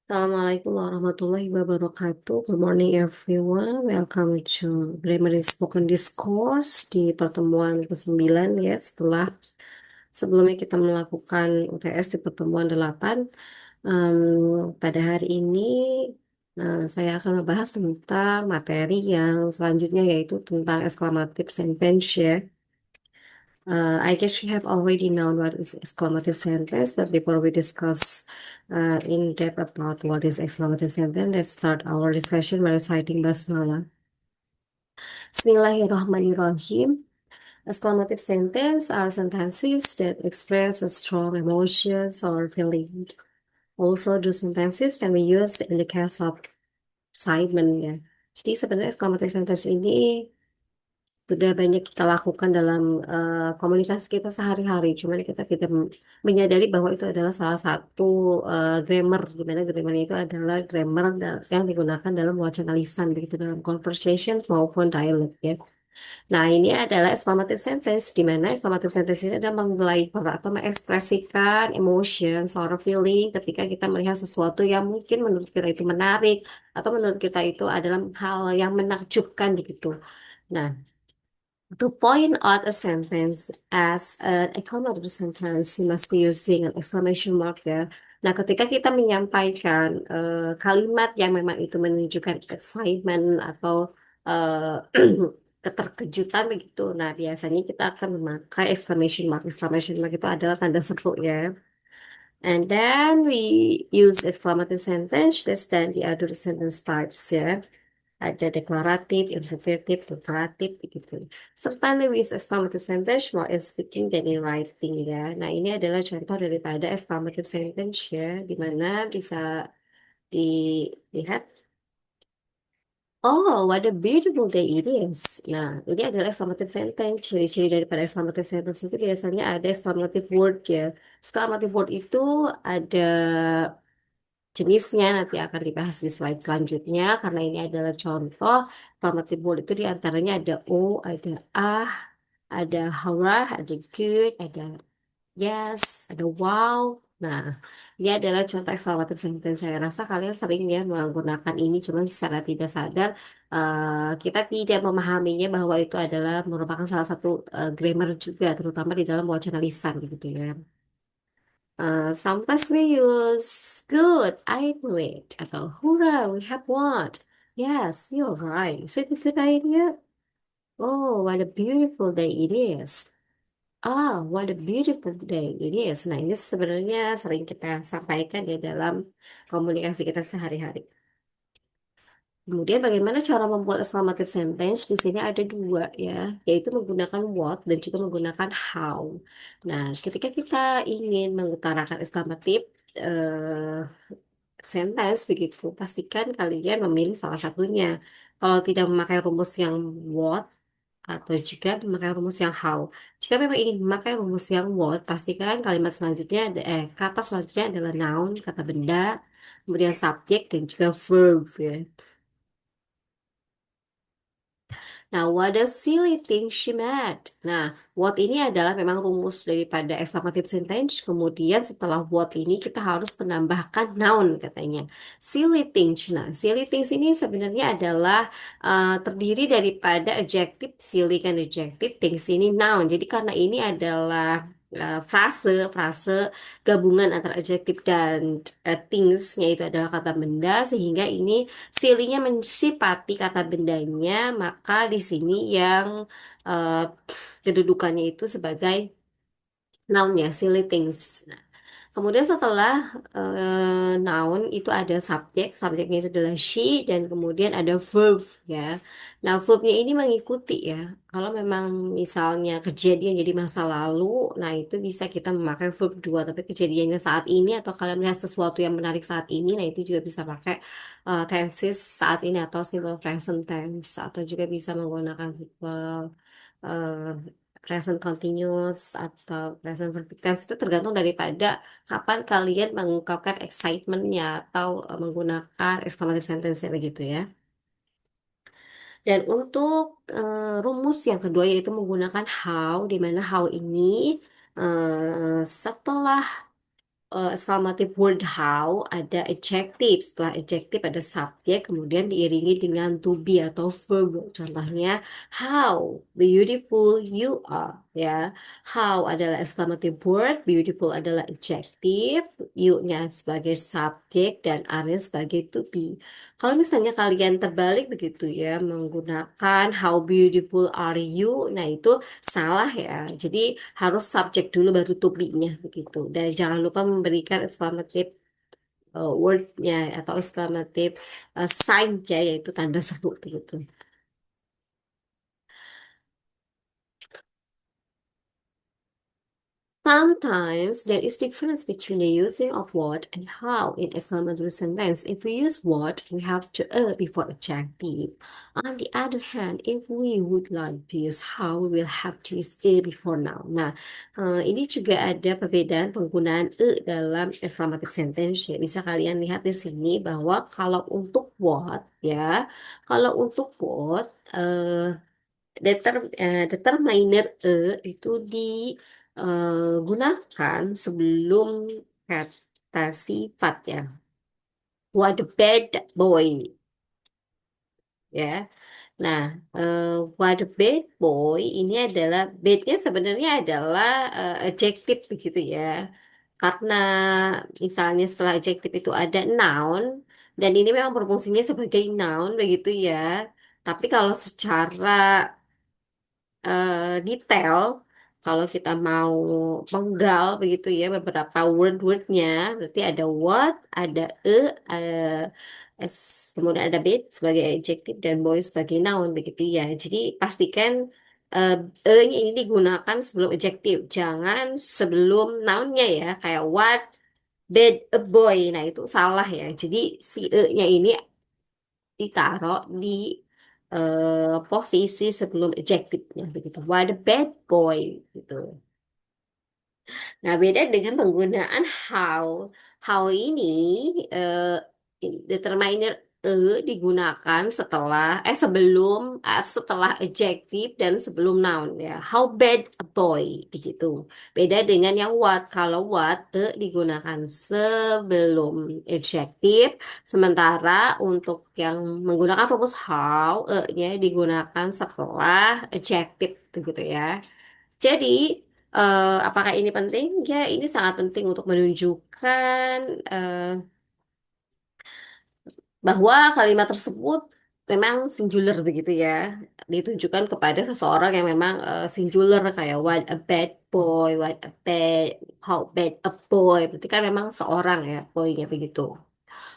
Assalamualaikum warahmatullahi wabarakatuh. Good morning everyone. Welcome to Grammar in Spoken Discourse di pertemuan ke-9 ya setelah sebelumnya kita melakukan UTS di pertemuan 8. Pada hari ini saya akan membahas tentang materi yang selanjutnya yaitu tentang exclamative sentence ya. I guess you have already known what is exclamative sentence, but before we discuss in depth about what is exclamative sentence, let's start our discussion by reciting basmalah. Bismillahirrahmanirrahim. Exclamative sentence are sentences that express a strong emotions or feeling. Also, those sentences can be used in the case of excitement ya. Jadi sebenarnya exclamative sentence ini sudah banyak kita lakukan dalam komunikasi kita sehari-hari. Cuman kita tidak menyadari bahwa itu adalah salah satu grammar, di mana grammar itu adalah grammar yang digunakan dalam wacana lisan, begitu dalam conversation maupun dialog ya. Nah, ini adalah exclamative sentence, di mana exclamative sentence ini adalah menggelaikan atau mengekspresikan emotion, or feeling ketika kita melihat sesuatu yang mungkin menurut kita itu menarik atau menurut kita itu adalah hal yang menakjubkan begitu. Nah, to point out a sentence as an exclamatory sentence, you must be using an exclamation mark ya. Nah, ketika kita menyampaikan kalimat yang memang itu menunjukkan excitement atau uh, keterkejutan begitu. Nah, biasanya kita akan memakai exclamation mark. Exclamation mark itu adalah tanda seru ya. And then we use exclamative sentence less than the other sentence types ya. Ada deklaratif, imperatif, imperatif, begitu. Serta Lewis exclamative sentence more in speaking than in writing ya. Nah, ini adalah contoh daripada exclamative sentence ya, di mana bisa dilihat. Oh, what a beautiful day it is. Nah, ini adalah exclamative sentence. Ciri-ciri daripada exclamative sentence itu biasanya ada exclamative word ya. Exclamative word itu ada jenisnya nanti akan dibahas di slide selanjutnya karena ini adalah contoh formative word itu diantaranya ada o, ada ah, ada hurrah, ada good, ada yes, ada wow. Nah, ini adalah contoh exclamative sentence. Saya rasa kalian sering ya menggunakan ini, cuman secara tidak sadar kita tidak memahaminya bahwa itu adalah merupakan salah satu grammar juga, terutama di dalam wacana lisan gitu ya. Sometimes we use good, I knew it, atau hurrah, we have won. Yes, you're right. Is it a good idea? Oh, what a beautiful day it is. Ah, what a beautiful day it is. Nah, ini sebenarnya sering kita sampaikan di dalam komunikasi kita sehari-hari. Kemudian bagaimana cara membuat exclamative sentence? Di sini ada dua ya, yaitu menggunakan what dan juga menggunakan how. Nah, ketika kita ingin mengutarakan exclamative sentence begitu, pastikan kalian memilih salah satunya. Kalau tidak memakai rumus yang what atau juga memakai rumus yang how. Jika memang ingin memakai rumus yang what, pastikan kalimat selanjutnya kata selanjutnya adalah noun, kata benda, kemudian subjek dan juga verb ya. Nah, what a silly thing she made. Nah, what ini adalah memang rumus daripada exclamative sentence. Kemudian setelah what ini kita harus menambahkan noun katanya. Silly things. Nah, silly things ini sebenarnya adalah terdiri daripada adjective, silly kan adjective, things ini noun. Jadi karena ini adalah frase gabungan antara adjective dan things-nya itu adalah kata benda sehingga ini silinya mensifati kata bendanya, maka di sini yang eh, kedudukannya itu sebagai noun ya, silly things. Nah, kemudian setelah noun itu ada subjek, subjeknya itu adalah she, dan kemudian ada verb ya. Nah, verbnya ini mengikuti ya. Kalau memang misalnya kejadian jadi masa lalu, nah itu bisa kita memakai verb dua. Tapi kejadiannya saat ini atau kalian melihat sesuatu yang menarik saat ini, nah itu juga bisa pakai tenses saat ini atau simple present tense atau juga bisa menggunakan simple eh, present continuous atau present perfect tense itu tergantung daripada kapan kalian mengungkapkan excitementnya atau menggunakan exclamative sentence-nya begitu ya. Dan untuk rumus yang kedua yaitu menggunakan how, di mana how ini setelah exclamative word how ada adjective. Setelah adjective ada subjek, kemudian diiringi dengan to be atau verb. Contohnya, how beautiful you are. Ya, how adalah exclamative word, beautiful adalah adjective, you-nya sebagai subjek dan are sebagai to be. Kalau misalnya kalian terbalik begitu ya, menggunakan how beautiful are you, nah itu salah ya. Jadi harus subjek dulu baru to be-nya begitu. Dan jangan lupa memberikan exclamative word-nya atau exclamative sign-nya yaitu tanda seru begitu. Sometimes there is difference between the using of what and how in exclamatory sentence. If we use what, we have to before adjective. On the other hand, if we would like to use how, we will have to use before noun. Nah, ini juga ada perbedaan penggunaan dalam exclamative sentence ya. Bisa kalian lihat di sini bahwa kalau untuk what ya, kalau untuk what determiner itu digunakan sebelum kata sifat ya. What a bad boy ya. Nah, what a bad boy ini adalah bad-nya sebenarnya adalah adjektif begitu ya. Karena misalnya setelah adjektif itu ada noun dan ini memang berfungsinya sebagai noun begitu ya. Tapi kalau secara detail kalau kita mau penggal begitu ya beberapa word-wordnya berarti ada what, ada kemudian ada bit sebagai adjective dan boy sebagai noun begitu ya. Jadi pastikan eh, e-nya ini digunakan sebelum adjective, jangan sebelum nounnya ya kayak what bad a boy. Nah, itu salah ya. Jadi si e-nya ini ditaruh di posisi sebelum adjektifnya begitu. What a bad boy gitu. Nah, beda dengan penggunaan how. How ini eh, determiner digunakan setelah adjektif dan sebelum noun ya. How bad a boy begitu. Beda dengan yang what. Kalau what digunakan sebelum adjektif, sementara untuk yang menggunakan rumus how nya digunakan setelah adjektif begitu ya. Jadi, apakah ini penting? Ya, ini sangat penting untuk menunjukkan bahwa kalimat tersebut memang singular begitu ya. Ditujukan kepada seseorang yang memang singular kayak what a bad boy, what a bad, how bad a boy. Berarti kan memang seorang ya, boynya begitu.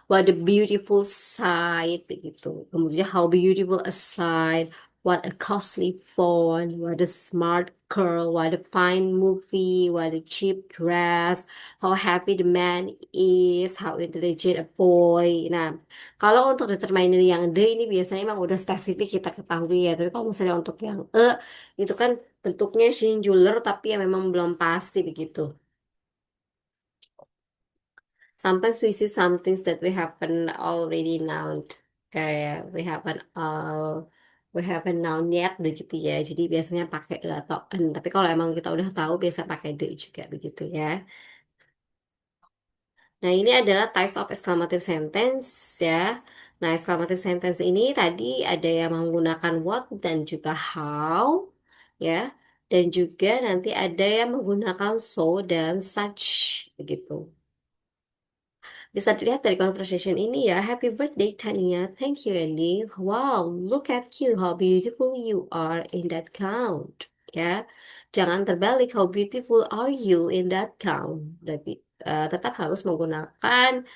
What a beautiful sight begitu. Kemudian how beautiful a sight, what a costly phone, what a smart girl, what a fine movie, what a cheap dress, how happy the man is, how intelligent a boy. Nah, kalau untuk determiner yang D ini biasanya memang udah spesifik kita ketahui ya. Tapi kalau misalnya untuk yang itu kan bentuknya singular tapi ya memang belum pasti begitu. Sometimes we see some things that we haven't already known. We haven't known yet begitu ya. Jadi biasanya pakai e atau en. Tapi kalau emang kita udah tahu biasa pakai de juga begitu ya. Nah, ini adalah types of exclamative sentence ya. Nah, exclamative sentence ini tadi ada yang menggunakan what dan juga how ya. Dan juga nanti ada yang menggunakan so dan such begitu. Bisa dilihat dari conversation ini ya. Happy birthday Tania. Thank you Andy. Wow, look at you. How beautiful you are in that gown. Ya. Jangan terbalik. How beautiful are you in that gown. Berarti tetap harus menggunakan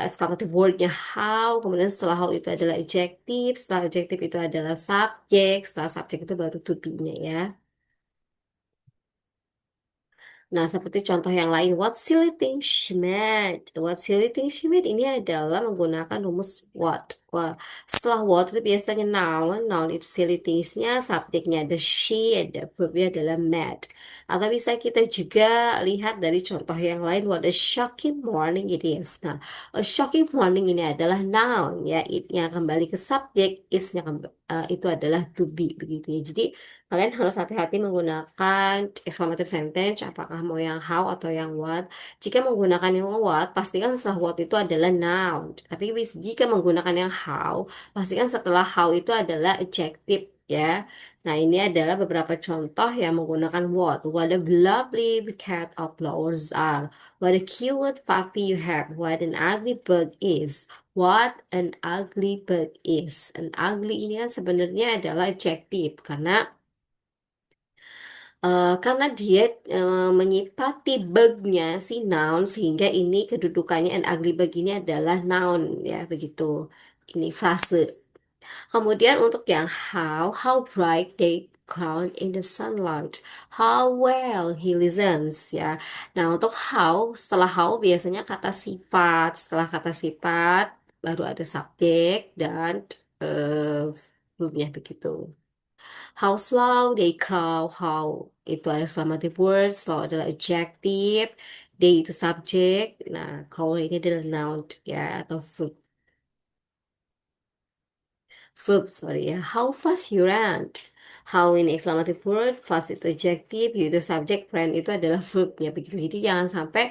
exclamative wordnya how. Kemudian setelah how itu adalah adjective. Setelah adjective itu adalah subject. Setelah subject itu baru to be-nya ya. Nah, seperti contoh yang lain, what silly thing she made. What silly thing she made ini adalah menggunakan rumus what. Wah, setelah what itu biasanya noun. Noun itu silly things-nya, subjeknya ada she, ada verbnya adalah met. Atau bisa kita juga lihat dari contoh yang lain, what a shocking morning it is. Nah, a shocking morning ini adalah noun ya, it-nya kembali ke subjek, is-nya itu adalah to be begitu ya. Jadi kalian harus hati-hati menggunakan exclamative sentence, apakah mau yang how atau yang what. Jika menggunakan yang what, pastikan setelah what itu adalah noun. Tapi jika menggunakan yang how, pastikan setelah how itu adalah adjective ya. Nah, ini adalah beberapa contoh yang menggunakan what. What a lovely bouquet of flowers are. What a cute puppy you have. What an ugly bug is. What an ugly bug is. An ugly ini kan sebenarnya adalah adjective karena dia menyifati bugnya si noun sehingga ini kedudukannya and ugly bug ini adalah noun ya begitu. Ini frase. Kemudian untuk yang how bright they count in the sunlight, how well he listens ya. Nah untuk how, setelah how biasanya kata sifat, setelah kata sifat baru ada subjek dan verbnya begitu. How slow they crawl, how itu adalah exclamative words, slow adalah adjective, they itu subjek, nah crawl ini adalah noun ya atau verb, sorry ya. How fast you ran. How ini exclamative word, fast itu adjective, you itu subject, ran itu adalah verbnya begitu. Jadi jangan sampai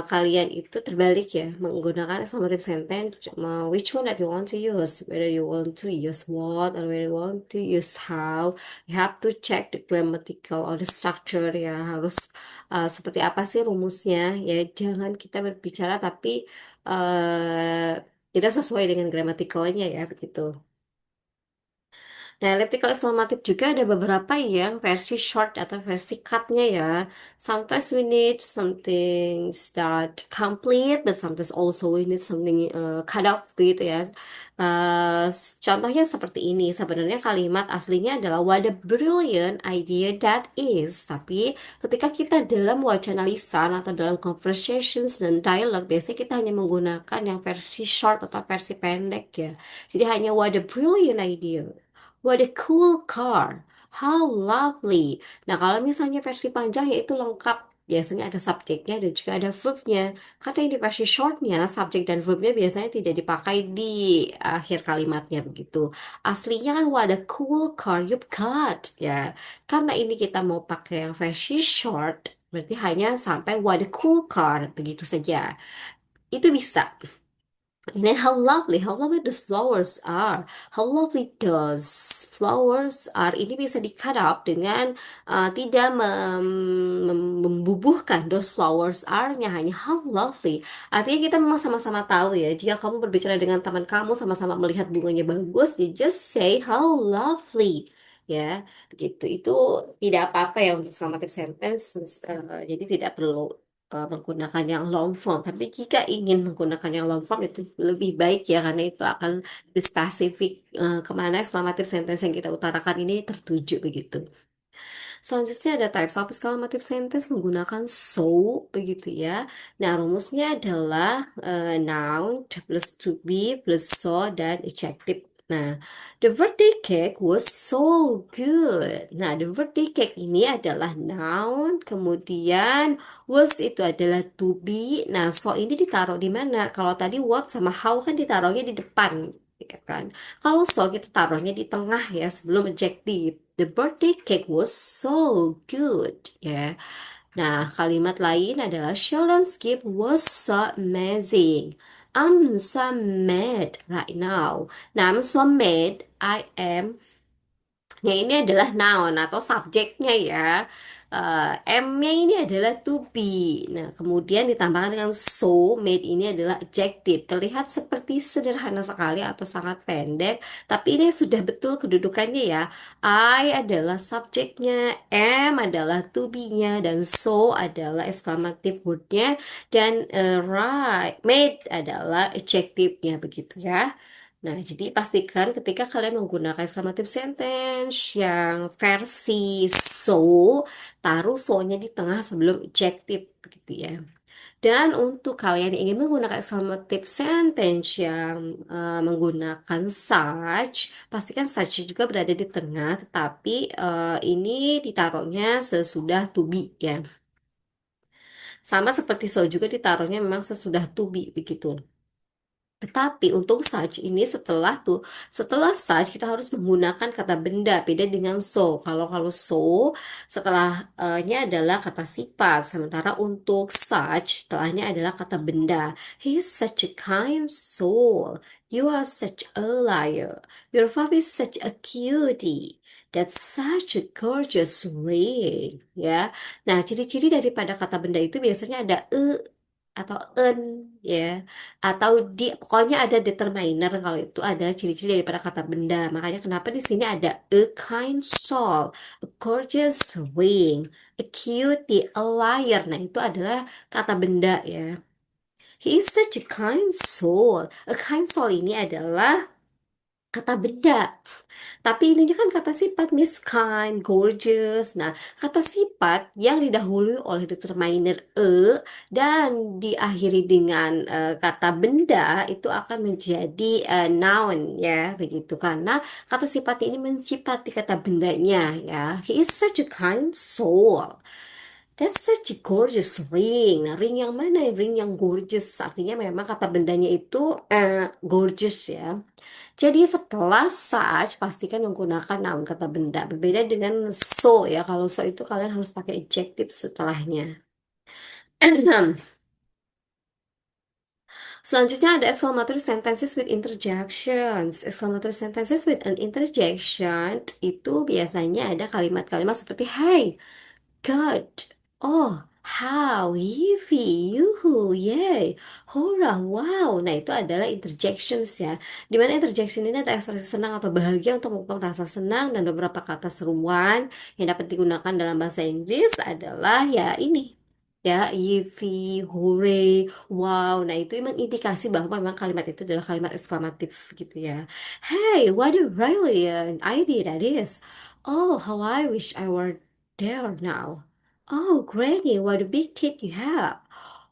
kalian itu terbalik ya menggunakan exclamative sentence. Which one that you want to use? Whether you want to use what or whether you want to use how, you have to check the grammatical or the structure ya. Harus seperti apa sih rumusnya ya. Jangan kita berbicara tapi tidak sesuai dengan gramaticalnya ya begitu. Nah, elliptical exclamative juga ada beberapa yang versi short atau versi cutnya ya. Sometimes we need something that complete, but sometimes also we need something cut off gitu ya. Contohnya seperti ini. Sebenarnya kalimat aslinya adalah what a brilliant idea that is. Tapi ketika kita dalam wacana lisan atau dalam conversations dan dialog, biasanya kita hanya menggunakan yang versi short atau versi pendek ya. Jadi hanya what a brilliant idea. What a cool car. How lovely. Nah, kalau misalnya versi panjang yaitu lengkap. Biasanya ada subjeknya dan juga ada verbnya. Karena ini versi shortnya, subjek dan verbnya biasanya tidak dipakai di akhir kalimatnya begitu. Aslinya kan what a cool car you've got. Ya, karena ini kita mau pakai yang versi short, berarti hanya sampai what a cool car. Begitu saja. Itu bisa. And then how lovely those flowers are. How lovely those flowers are. Ini bisa di cut up dengan tidak membubuhkan those flowers are-nya hanya how lovely. Artinya kita memang sama-sama tahu ya. Jika kamu berbicara dengan teman kamu sama-sama melihat bunganya bagus, you just say how lovely. Ya, begitu. Itu tidak apa-apa ya untuk summative sentence. Jadi tidak perlu menggunakan yang long form. Tapi jika ingin menggunakan yang long form itu lebih baik ya karena itu akan lebih spesifik kemana exclamative sentence yang kita utarakan ini tertuju begitu. Selanjutnya ada types of exclamative sentence menggunakan so begitu ya. Nah, rumusnya adalah noun plus to be plus so dan adjective. Nah, the birthday cake was so good. Nah, the birthday cake ini adalah noun, kemudian was itu adalah to be. Nah, so ini ditaruh di mana? Kalau tadi what sama how kan ditaruhnya di depan, ya kan? Kalau so kita taruhnya di tengah ya sebelum adjective. The birthday cake was so good, ya. Nah, kalimat lain adalah Sheldon's gift was so amazing. I'm so mad right now. Nah, I'm so mad. I am. Ya, ini adalah noun atau subjeknya ya. M-nya ini adalah to be. Nah, kemudian ditambahkan dengan so, made ini adalah adjective. Terlihat seperti sederhana sekali atau sangat pendek, tapi ini sudah betul kedudukannya ya. I adalah subjeknya, M adalah to be-nya, dan so adalah exclamative word-nya, dan right, made adalah adjective-nya begitu ya. Nah, jadi pastikan ketika kalian menggunakan exclamative sentence yang versi so, taruh so-nya di tengah sebelum adjective gitu ya. Dan untuk kalian yang ingin menggunakan exclamative sentence yang menggunakan such, pastikan such juga berada di tengah, tetapi ini ditaruhnya sesudah to be ya. Sama seperti so juga ditaruhnya memang sesudah to be begitu. Tetapi untuk such ini setelah such kita harus menggunakan kata benda beda dengan so. Kalau so setelahnya adalah kata sifat, sementara untuk such setelahnya adalah kata benda. He is such a kind soul. You are such a liar. Your father is such a cutie. That's such a gorgeous ring. Ya. Nah, ciri-ciri daripada kata benda itu biasanya ada atau en ya atau di pokoknya ada determiner kalau itu ada ciri-ciri daripada kata benda. Makanya kenapa di sini ada a kind soul, a gorgeous ring, a cutie, a liar. Nah, itu adalah kata benda ya. He is such a kind soul. A kind soul ini adalah kata benda. Tapi ininya kan kata sifat, Miss Kind, gorgeous. Nah, kata sifat yang didahului oleh determiner dan diakhiri dengan kata benda itu akan menjadi noun ya, begitu. Karena kata sifat ini mensifati kata bendanya ya. He is such a kind soul. That's such a gorgeous ring. Nah, ring yang mana? Ring yang gorgeous. Artinya memang kata bendanya itu gorgeous ya. Jadi setelah such pastikan menggunakan noun kata benda. Berbeda dengan so ya. Kalau so itu kalian harus pakai adjective setelahnya. Selanjutnya ada exclamatory sentences with interjections. Exclamatory sentences with an interjection itu biasanya ada kalimat-kalimat seperti hey, God, oh, how, yippee, yuhu, yay, hurrah, wow. Nah, itu adalah interjections ya. Dimana interjection ini ada ekspresi senang atau bahagia untuk mengungkapkan rasa senang dan beberapa kata seruan yang dapat digunakan dalam bahasa Inggris adalah ya ini. Ya, yippee, hooray, wow. Nah, itu mengindikasi bahwa memang kalimat itu adalah kalimat ekslamatif gitu ya. Hey, what a brilliant idea that is. Oh, how I wish I were there now. Oh, Granny, what a big tip you have.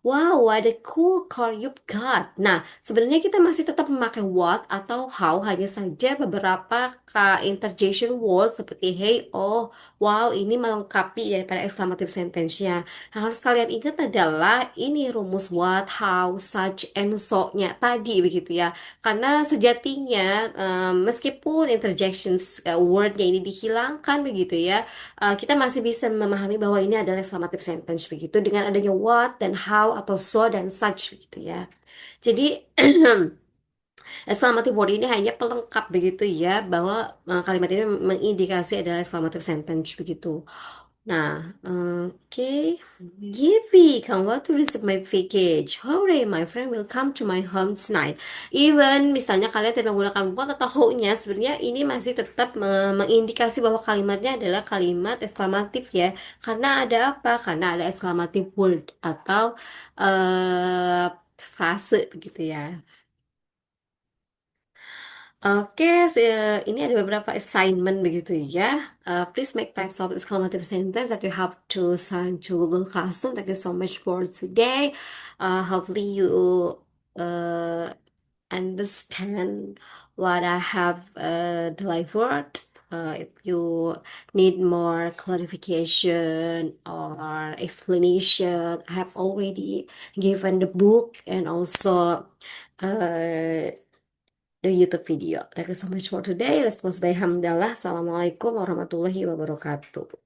Wow, what a cool car you've got. Nah, sebenarnya kita masih tetap memakai what atau how, hanya saja beberapa interjection words seperti hey, oh, wow, ini melengkapi daripada exclamative sentence-nya. Yang harus kalian ingat adalah ini rumus what, how, such, and so-nya tadi begitu ya. Karena sejatinya meskipun interjections word-nya ini dihilangkan begitu ya, kita masih bisa memahami bahwa ini adalah exclamative sentence begitu dengan adanya what dan how atau so dan such begitu ya. Jadi exclamative word ini hanya pelengkap begitu ya bahwa kalimat ini mengindikasi adalah exclamative sentence begitu. Nah, oke. Yippee, can't wait to receive my package. Hooray, my friend will come to my home tonight. Even misalnya kalian tidak menggunakan what atau how-nya, sebenarnya ini masih tetap mengindikasi bahwa kalimatnya adalah kalimat eksklamatif ya. Karena ada apa? Karena ada exclamative word atau frase begitu ya. Oke, ini ada beberapa assignment begitu ya. Please make types of exclamative sentence that you have to send to Google Classroom. Thank you so much for today. Hopefully you uh, understand what I have delivered. If you need more clarification or explanation, I have already given the book and also uh, the YouTube video. Thank you so much for today. Let's close by hamdallah. Assalamualaikum warahmatullahi wabarakatuh.